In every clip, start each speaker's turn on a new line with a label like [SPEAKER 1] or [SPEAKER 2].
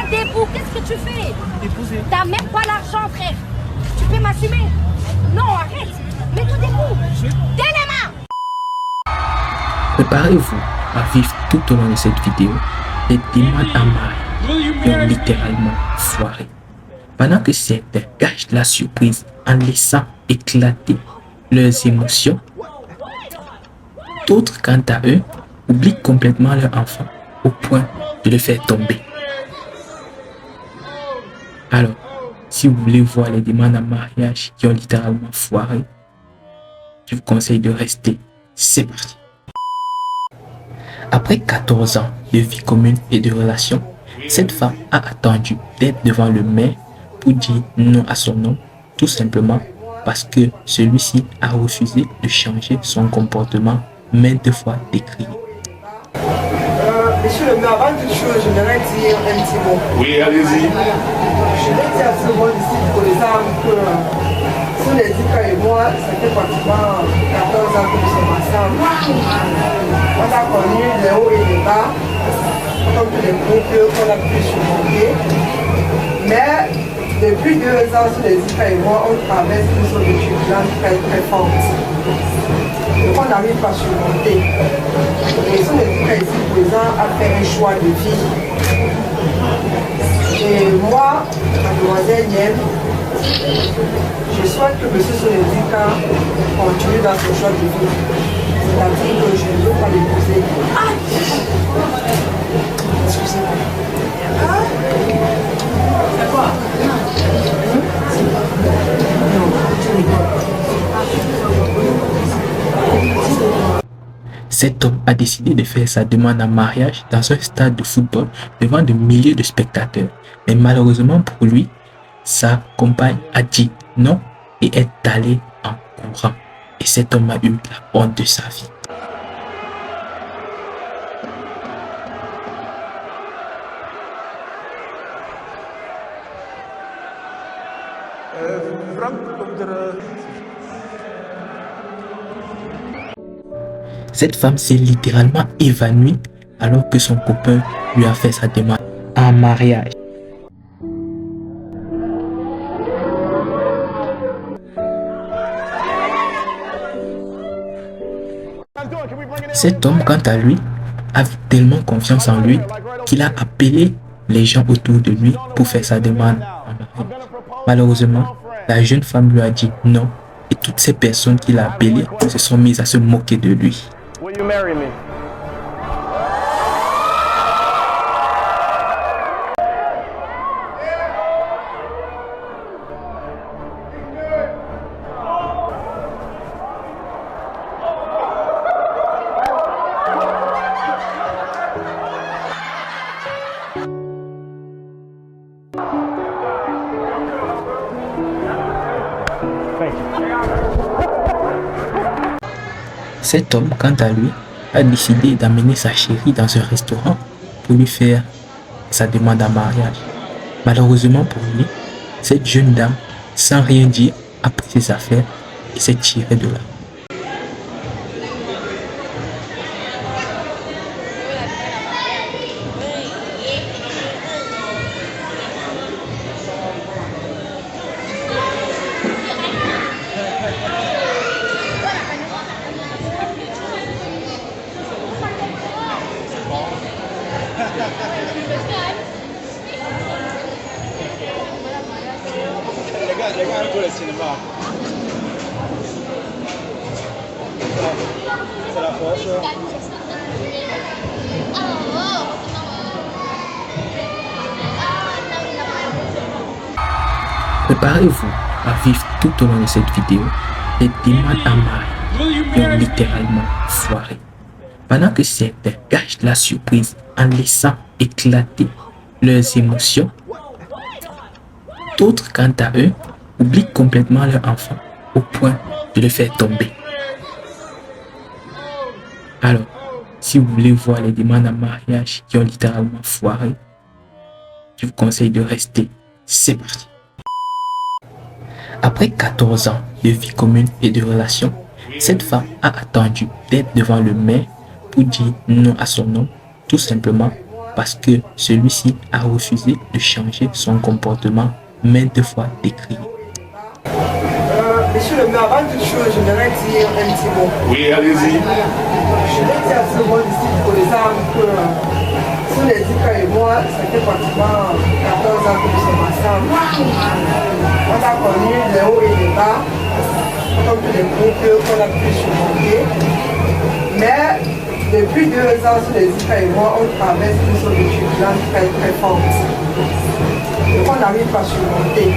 [SPEAKER 1] debout, qu'est-ce que tu fais?
[SPEAKER 2] Épouser.
[SPEAKER 1] T'as même pas l'argent, frère. Tu peux m'assumer? Non, arrête. Mets-toi debout. Tiens les mains.
[SPEAKER 3] Préparez-vous à vivre tout au long de cette vidéo les demandes en mariage qui ont littéralement foiré. Pendant que certains cachent la surprise en laissant éclater leurs émotions, d'autres, quant à eux, oublient complètement leur enfant au point de le faire tomber. Alors, si vous voulez voir les demandes en mariage qui ont littéralement foiré, je vous conseille de rester. C'est parti. Après 14 ans de vie commune et de relations, cette femme a attendu d'être devant le maire pour dire non à son homme, tout simplement parce que celui-ci a refusé de changer son comportement maintes fois décrié.
[SPEAKER 4] Monsieur le maire, avant toute chose, j'aimerais dire un petit mot.
[SPEAKER 5] Oui, allez-y.
[SPEAKER 4] Je vais dire à tout le monde ici pour les armes que sur les Dika et moi, ça fait pratiquement 14 ans que nous sommes ensemble. On a connu les hauts et les bas, comme tous les groupes qu'on a pu surmonter. Mais depuis 2 ans, sur les Dika et moi, on traverse une zone étudiante très très forte. Donc on n'arrive pas à surmonter. Et sur les Dika ici présent a fait un choix de vie. Et moi, mademoiselle Niem, je souhaite que M. Soledika continue dans ce choix de vie. C'est-à-dire que je ne veux pas l'épouser. Excusez-moi. C'est quoi?
[SPEAKER 3] Cet homme a décidé de faire sa demande en mariage dans un stade de football devant de milliers de spectateurs. Mais malheureusement pour lui, sa compagne a dit non et est allée en courant. Et cet homme a eu la honte de sa vie. Cette femme s'est littéralement évanouie alors que son copain lui a fait sa demande en mariage. Cet homme, quant à lui, avait tellement confiance en lui qu'il a appelé les gens autour de lui pour faire sa demande en mariage. Malheureusement, la jeune femme lui a dit non et toutes ces personnes qu'il a appelées se sont mises à se moquer de lui.
[SPEAKER 6] Will you marry me?
[SPEAKER 3] Cet homme, quant à lui, a décidé d'amener sa chérie dans un restaurant pour lui faire sa demande en mariage. Malheureusement pour lui, cette jeune dame, sans rien dire, a pris ses affaires et s'est tirée de là.
[SPEAKER 5] Les gars, un peu le cinéma. C'est la force.
[SPEAKER 3] Préparez-vous à vivre tout au long de cette vidéo les demandes en mariage qui ont littéralement foiré. Pendant que certains cachent la surprise en laissant éclater leurs émotions, d'autres, quant à eux, oublient complètement leur enfant au point de le faire tomber. Alors, si vous voulez voir les demandes en mariage qui ont littéralement foiré, je vous conseille de rester. C'est parti. Après 14 ans de vie commune et de relations, cette femme a attendu d'être devant le maire pour dire non à son homme, tout simplement parce que celui-ci a refusé de changer son comportement maintes fois décrié.
[SPEAKER 4] Monsieur le maire, avant toute chose, j'aimerais dire un petit mot.
[SPEAKER 5] Oui, allez-y.
[SPEAKER 4] Je vais dire à ce bon disciple pour les armes que sous les Dika et moi, ça fait pratiquement 14 ans que nous sommes ensemble. On a connu les hauts et les bas, comme tous les groupes qu'on a pu surmonter. Mais depuis 2 ans, sous les Dika et moi, on traverse une sorte de turbulence très très forte. Et qu'on n'arrive pas à surmonter.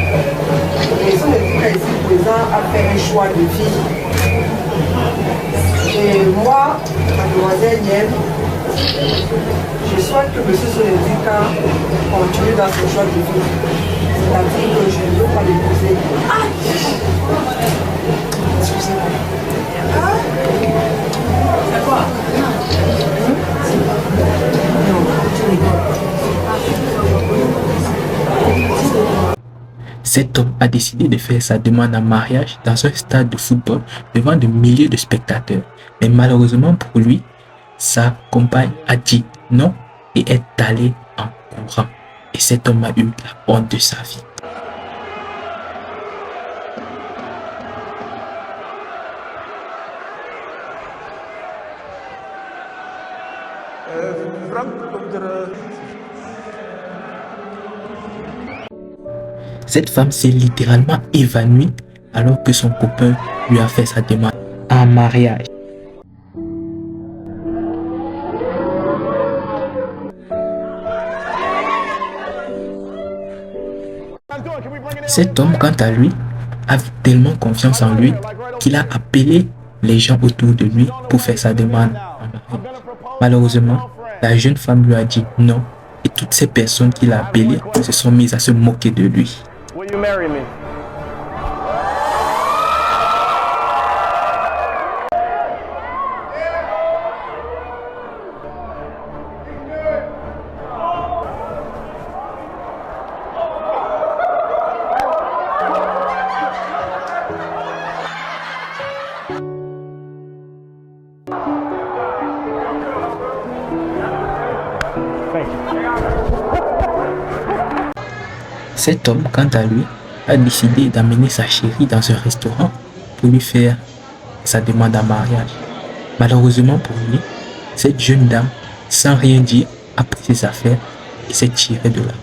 [SPEAKER 4] Et sous les Dika ici présent a fait un choix de vie. Et moi, mademoiselle Niel, je souhaite que M. Soledika continue dans son choix de vie. C'est-à-dire que je ne veux pas l'épouser. Excusez-moi. C'est quoi?
[SPEAKER 3] Cet homme a décidé de faire sa demande en mariage dans un stade de football devant de milliers de spectateurs. Mais malheureusement pour lui, sa compagne a dit non et est allée en courant. Et cet homme a eu la honte de sa vie. Cette femme s'est littéralement évanouie alors que son copain lui a fait sa demande en mariage. Cet homme, quant à lui, avait tellement confiance en lui qu'il a appelé les gens autour de lui pour faire sa demande en mariage. Malheureusement, la jeune femme lui a dit non et toutes ces personnes qu'il a appelées se sont mises à se moquer de lui.
[SPEAKER 5] Will you marry me?
[SPEAKER 3] Cet homme, quant à lui, a décidé d'amener sa chérie dans un restaurant pour lui faire sa demande en mariage. Malheureusement pour lui, cette jeune dame, sans rien dire, a pris ses affaires et s'est tirée de là.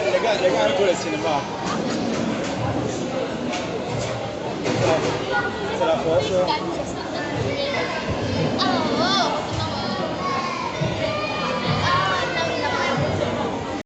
[SPEAKER 5] Les gars, un peu le cinéma. C'est la force.